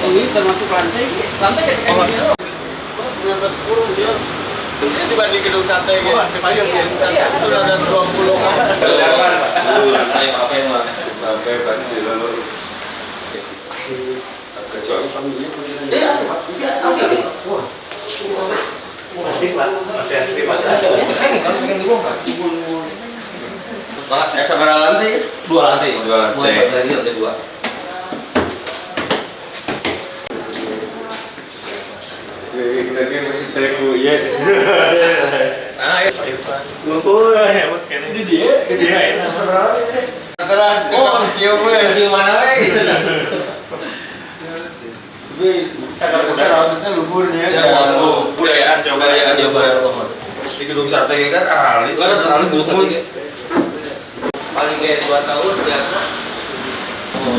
ini termasuk lantai. Lantai ketika ini. 1910 dia. Ini dibanding gedung sate gitu. Sudah ada 20 kan. Lantai apa yang mana? Lantai pasti lalu. Kecuali familinya. Asli Pak. Asli. Wah. Masih Pak. Masih asli. Ini kalau pengen dibongkar. Pak, seberapa lantai? 2 lantai. 2 lantai. Tadi lantai 2. Kita masih teku ya. Ah, ya. Hebat kan ini dia enak. Keras cium Cium mana we? Cakap kita maksudnya luhurnya. Budayaan Jawa Barat. Di gedung sate kan ahli. Gua harus selalu gedung sate. Paling kayak 2 tahun ya. Oh.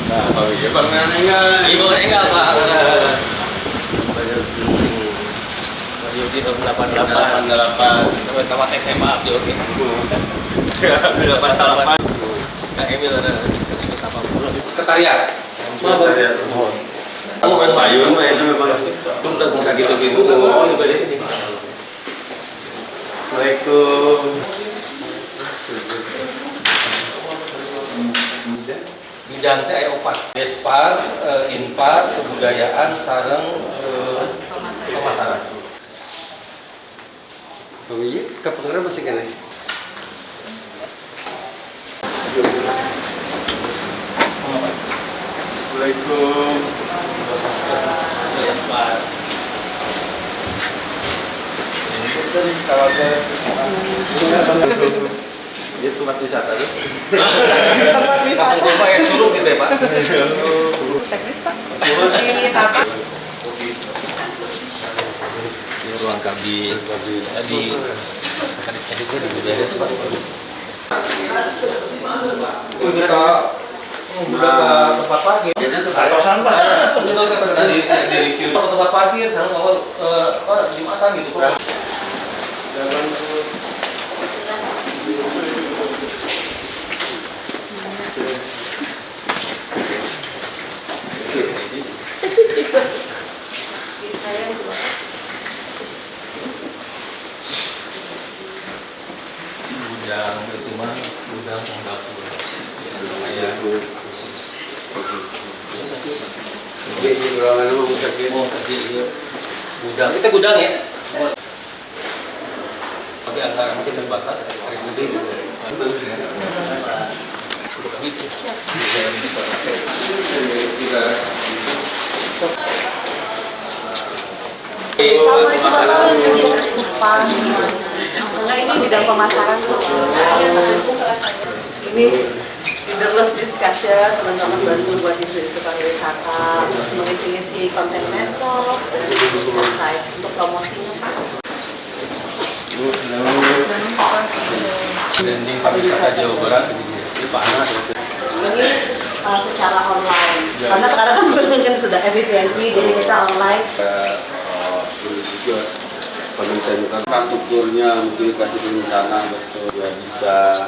Nah, kalau ya Bang Nengal. Ibu enggak Pak. Di tahun 88. Tamat SMA Abdi Oke. 88. Kang Emil ada ketika sama sekretariat. Kamu kan payung mah itu memang. Udah bisa gitu-gitu. Oh, juga deh. Assalamualaikum. Bidang teh aya 4. Despar, Inpar, kebudayaan sareng pemasaran. Oh iya, kepengaruh masih kena. Assalamualaikum. Despar. Kalau dia tempat wisata tuh. Tempat wisata. Apa yang curug gitu ya Pak? Teknis Pak. Ini apa? Di ruang kabin. Di sekali itu di beres Pak. Udah ke tempat parkir. Atau sampah. Udah di review ke tempat parkir, sekarang awal Jumatan gitu Pak. Gudang itu mah gudang dapur. Biasa kayak khusus. Ini ruangan mau sakit. Oh, sakit iya. Gudang, itu gudang ya? Tapi anggaran nanti terbatas, hari gede gitu. Gitu. Jangan bisa. Sama itu Bapak Kupang. Enggak, ini bidang pemasaran. Ini leaderless discussion, teman-teman bantu buat isu-isu pariwisata, terus mengisi-ngisi konten medsos, website untuk promosinya Pak. Branding pariwisata Jawa Barat ini panas. Ini secara online, karena sekarang kan sudah efisiensi, jadi kita online. Perlu juga konsentrasi infrastrukturnya mungkin kasih rencana betul ya bisa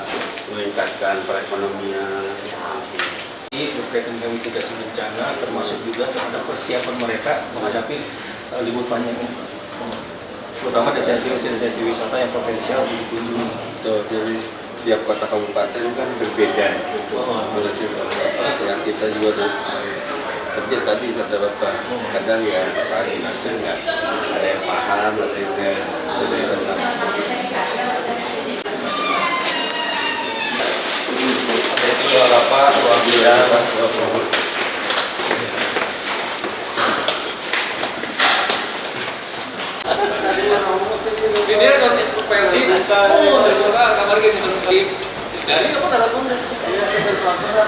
meningkatkan perekonomian. Berkaitan dengan mitigasi bencana, termasuk juga terhadap persiapan mereka menghadapi libur panjang ini, terutama destinasi wisata yang potensial dikunjungi. Jadi tiap kota kabupaten kan berbeda. Yang kita juga kerja tadi kata Bapak, kadang ya koordinasi nggak ada yang paham, ada yang nggak. Itu apa? Ruang sidang. Ini ada versi ternyata kamar kita cuma dari apa tanda tanda.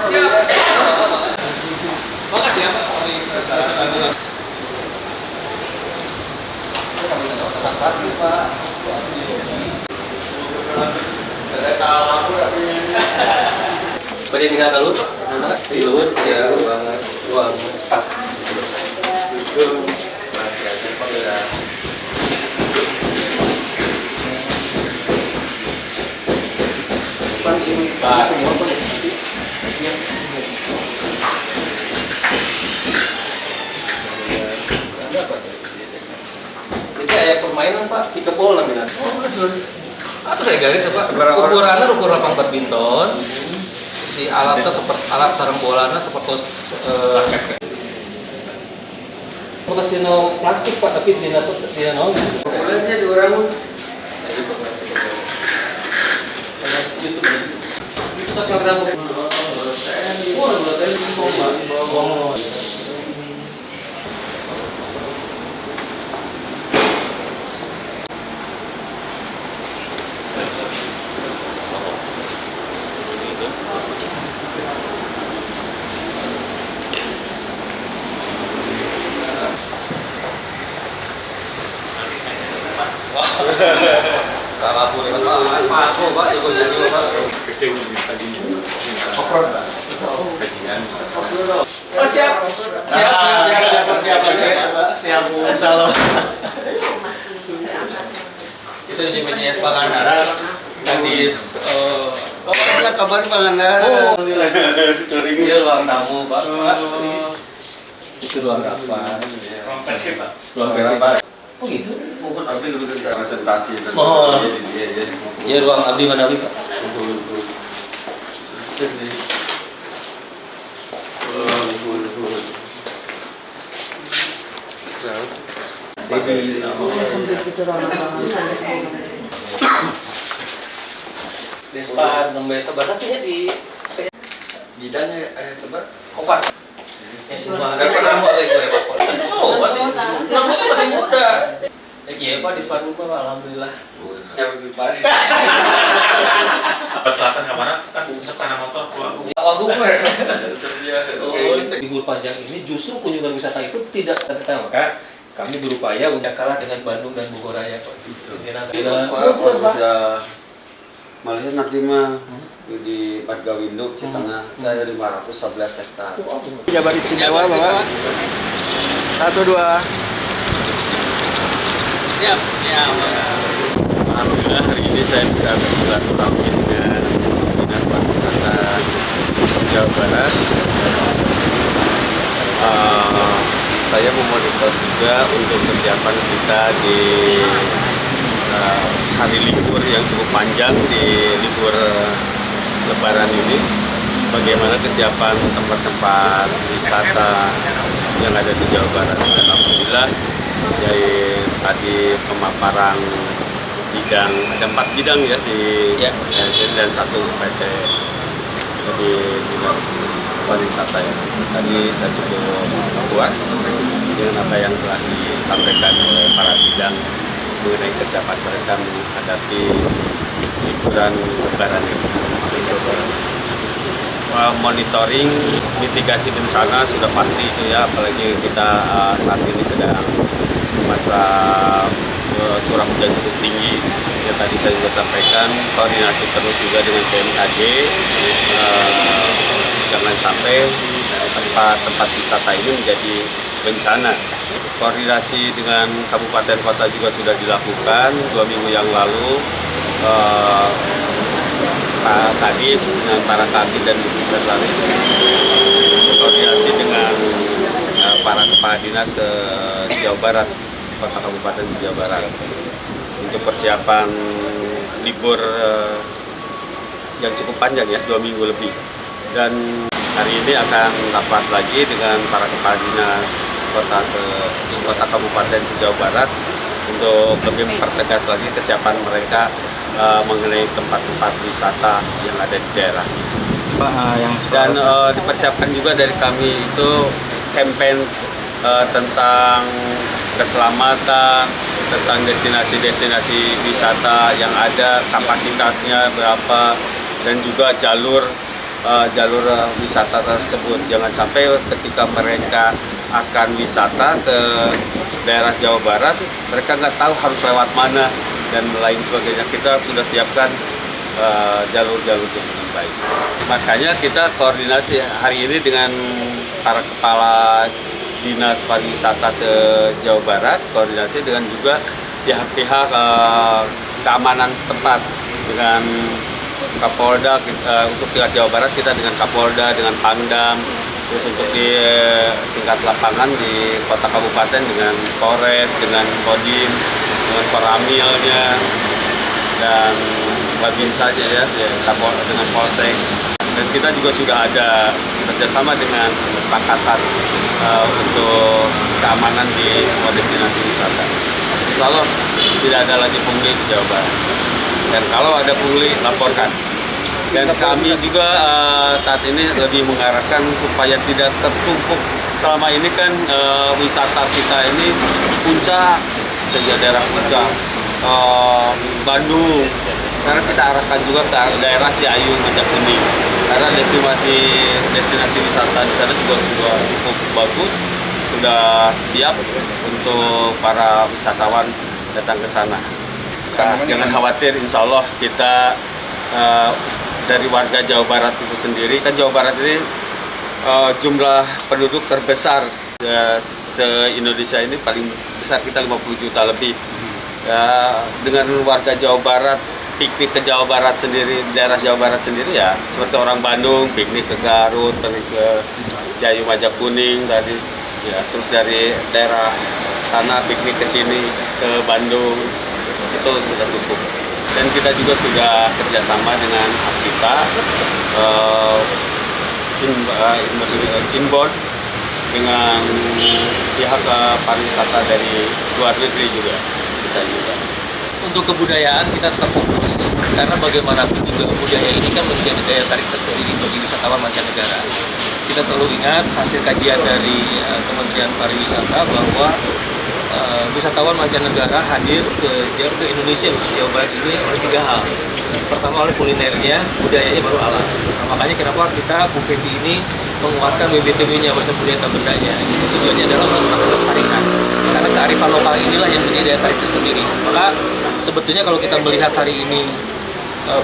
Siap. Makasih ya Pak. Sama-sama. Saya tahu aku tapi. Pada tinggal dulu, di luar ya ruang staff. Semua permainan Pak, pikeball namanya. Atau saya garis ya Pak, ukurannya ukur lapang badminton. Si alatnya seperti alat sarang bolanya seperti bekas dino plastik Pak, tapi dino Bolehnya di orang itu kita sekarang kapur masuk Pak, jago jadi Pak. kecilnya minta gini. Kajian. Oh siap, insya Allah. Itu JPJS Pangandaran, Kadis. Oh, ada kabar Pangandaran. Iya ruang tamu Pak. Itu ruang apa? Ruang versi Pak. Ruang versi Pak. Oh gitu? Mungkin abdi lebih tentang presentasi tentang Oh. jadi. Iya ruang abdi mana Pak? Jadi Despan, biasa bahasa sih di Bidangnya coba opat. Ya cuma pernah mau lagi gue Pak. Oh masih, namanya masih muda. Iya Pak di Spanduk Pak, alhamdulillah. yang lebih parah. Pas selatan kemana kan sepeda motor keluar. Awal gue. Oh, Libur panjang ini justru kunjungan wisata itu tidak terkena, maka kami berupaya untuk kalah dengan Bandung dan Bogor Raya Pak. Malaysia nanti mah di Margawindo Citengah ada 511 hektar. Jabar istimewa Bapak. 1 2. Siap. Alhamdulillah hari ini saya bisa bersilaturahmi dengan Dinas Pariwisata Jawa Barat. Saya memonitor juga untuk kesiapan kita di hari libur yang cukup panjang di libur Lebaran ini. Bagaimana kesiapan tempat-tempat wisata yang ada di Jawa Barat. Alhamdulillah dari tadi pemaparan bidang, ada 4 bidang ya di ASN dan 1 PT di Dinas Pariwisata ya. Tadi saya cukup puas dengan apa yang telah disampaikan oleh para bidang mengenai kesiapan mereka menghadapi liburan Lebaran ini. Monitoring mitigasi bencana sudah pasti itu ya, apalagi kita saat ini sedang masa curah hujan cukup tinggi. Ya tadi saya juga sampaikan koordinasi terus juga dengan BMKG, jangan sampai tempat wisata ini menjadi bencana. Koordinasi dengan kabupaten kota juga sudah dilakukan 2 minggu yang lalu. Pak Kadis dengan para kabin dan sekretaris koordinasi dengan para kepala dinas Jawa Barat, kota kabupaten Jawa Barat untuk persiapan libur yang cukup panjang ya, 2 minggu lebih. Dan hari ini akan rapat lagi dengan para kepala dinas kota kabupaten Jawa Barat untuk lebih mempertegas lagi kesiapan mereka mengenai tempat-tempat wisata yang ada di daerah. Dan dipersiapkan juga dari kami itu campaign tentang keselamatan, tentang destinasi-destinasi wisata yang ada, kapasitasnya berapa, dan juga jalur wisata tersebut. Jangan sampai ketika mereka akan wisata ke daerah Jawa Barat, mereka nggak tahu harus lewat mana dan lain sebagainya. Kita sudah siapkan jalur-jalur dengan baik. Makanya kita koordinasi hari ini dengan para kepala dinas pariwisata se-Jawa Barat, koordinasi dengan juga pihak-pihak keamanan setempat dengan Kapolda. Untuk tingkat Jawa Barat kita dengan Kapolda, dengan Pangdam, terus untuk di tingkat lapangan di kota kabupaten dengan Polres, dengan Kodim, dengan Koramilnya dan Babin saja ya, lapor dengan Polsek. Dan kita juga sudah ada kerjasama dengan Pakasat untuk keamanan di semua destinasi wisata. Insya Allah tidak ada lagi pungli di Jawa Barat. Dan kalau ada pungli, laporkan. Dan kami juga saat ini lebih mengarahkan supaya tidak tertumpuk. Selama ini kan wisata kita ini puncak, saja daerah puncak, Bandung. Sekarang kita arahkan juga ke daerah Ciayu, Majakuning. Karena destinasi wisata di sana juga sudah cukup bagus, sudah siap untuk para wisatawan datang ke sana. Jangan khawatir, insya Allah kita dari warga Jawa Barat itu sendiri, kan Jawa Barat ini jumlah penduduk terbesar se-Indonesia ini, paling besar kita 50 juta lebih. Dengan warga Jawa Barat piknik ke Jawa Barat sendiri, daerah Jawa Barat sendiri ya seperti orang Bandung piknik ke Garut, piknik ke Ciayu Majakuning tadi ya, terus dari daerah sana piknik ke sini ke Bandung, itu sudah cukup. Dan kita juga sudah kerjasama dengan Asita, inbound dengan pihak pariwisata dari luar negeri juga kita juga. Untuk kebudayaan kita tetap fokus, karena bagaimanapun juga budaya ini kan menjadi daya tarik tersendiri bagi wisatawan mancanegara. Kita selalu ingat hasil kajian dari Kementerian Pariwisata bahwa wisatawan mancanegara hadir ke Indonesia, khusus Jawa Barat ini oleh 3 hal. Pertama oleh kulinernya, budayanya, baru alam. Nah, makanya kenapa kita Bu Febi ini menguatkan WBTB-nya, warisan budaya tak bendanya. Itu tujuannya adalah untuk melestarikan. Karena kearifan lokal inilah yang menjadi daya tarik tersendiri. Maka sebetulnya kalau kita melihat hari ini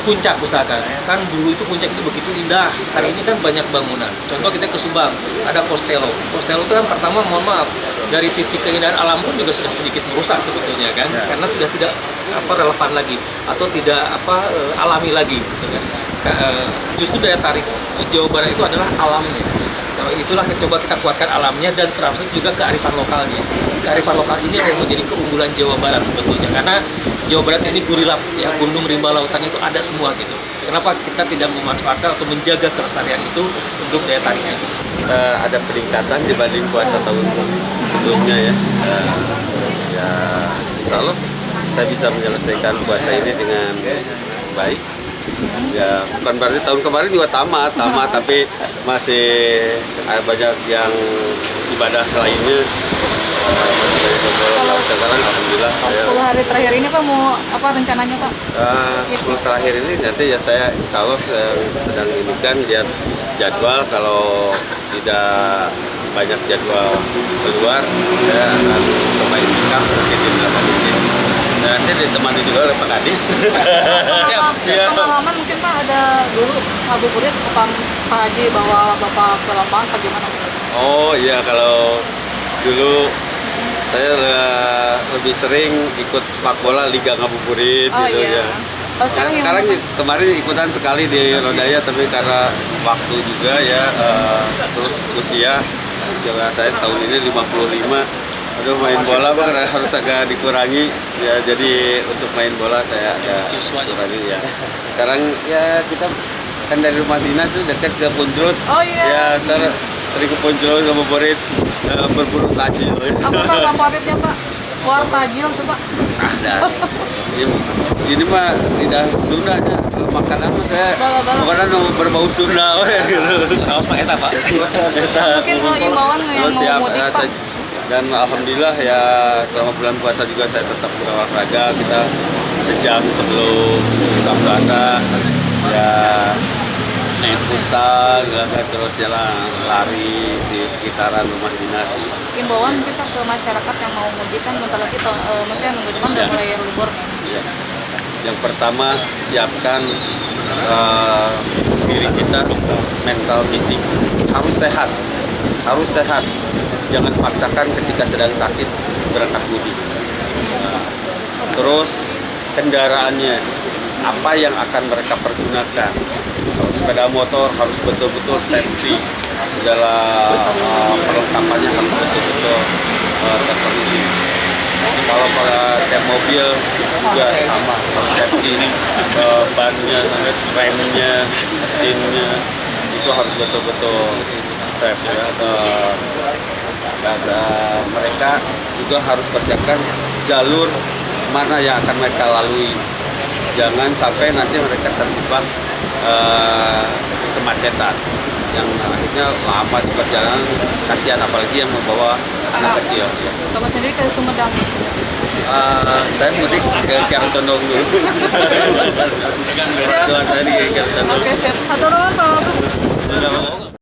puncak misalkan, kan dulu itu puncak itu begitu indah, hari ini kan banyak bangunan. Contoh kita ke Subang, ada Kostelo. Kostelo itu kan pertama, mohon maaf, dari sisi keindahan alam pun juga sudah sedikit merusak sebetulnya kan, karena sudah tidak relevan lagi atau tidak alami lagi gitu kan. Justru daya tarik Jawa Barat itu adalah alamnya. Nah, itulah coba kita kuatkan alamnya dan termasuk juga kearifan lokalnya. Kearifan lokal ini yang menjadi keunggulan Jawa Barat sebetulnya, karena Jawa Barat ini gurilap ya, gunung, rimba, lautan itu ada semua gitu. Kenapa kita tidak memanfaatkan atau menjaga kelestarian itu untuk daya tariknya? Ada peningkatan dibanding puasa tahun sebelumnya ya. Ya insya Allah saya bisa menyelesaikan puasa ini dengan baik. Ya bukan berarti tahun kemarin juga tamat, tapi masih banyak yang ibadah lainnya, masih banyak yang sekarang alhamdulillah. 10 hari terakhir ini Pak mau apa rencananya Pak? 10 terakhir ini nanti ya saya insya Allah sedang inikan lihat jadwal, kalau tidak banyak jadwal keluar saya akan coba itikaf mungkin di belakang masjid. Nanti ditemani juga oleh Pak Kadis. Siap. Pengalaman mungkin Pak ada dulu ngabuburit Pak Haji bawa Bapak ke lapangan Pak, gimana? Oh iya, kalau dulu saya lebih sering ikut sepak bola Liga Ngabuburit gitu ya. Nah, sekarang kemarin ikutan sekali di Lodaya, tapi karena waktu juga ya, terus usia saya setahun ini 55. Aduh, main bola Bang harus agak dikurangi ya, jadi untuk main bola saya agak kurangi ya. Sekarang ya kita kan dari rumah dinas itu dekat ke Punjrut. Oh iya. Ya, saya sering ke Punjrut ngabuburit, berburu tajil. Apa Pak favoritnya Pak? War tajil tuh Pak? Ada. Ini mah lidah Sundanya. Kalau makanan mah saya makanan berbau Sunda gitu. Harus pakai apa, Pak? Mungkin imbauan yang mau mudik Pak. Dan alhamdulillah ya selama bulan puasa juga saya tetap berolahraga. Kita sejam sebelum buka puasa ya main futsal, terus jalan lari di sekitaran rumah dinas. Imbauan mungkin Pak ke masyarakat yang mau mudik, kan bentar lagi maksudnya minggu depan udah mulai libur nih. Ya. Yang pertama, siapkan diri kita mental fisik harus sehat. Jangan paksakan ketika sedang sakit berangkat mudik. Terus kendaraannya apa yang akan mereka pergunakan. Kalau sepeda motor harus betul-betul safety, segala perlengkapannya harus betul-betul terpenuhi. Kalau tiap mobil juga sama, harus safety, bannya, remnya, mesinnya itu harus betul-betul safe ya. Mereka juga harus persiapkan jalur mana yang akan mereka lalui. Jangan sampai nanti mereka terjebak kemacetan yang akhirnya lama di perjalanan, kasihan apalagi yang membawa anak kecil. Bapak sendiri ke Sumedang. Saya mudik ke Kiara Condong dulu. Setelah saya di Kiara Condong. Oke, siap. Atur nuhun Pak Wagub.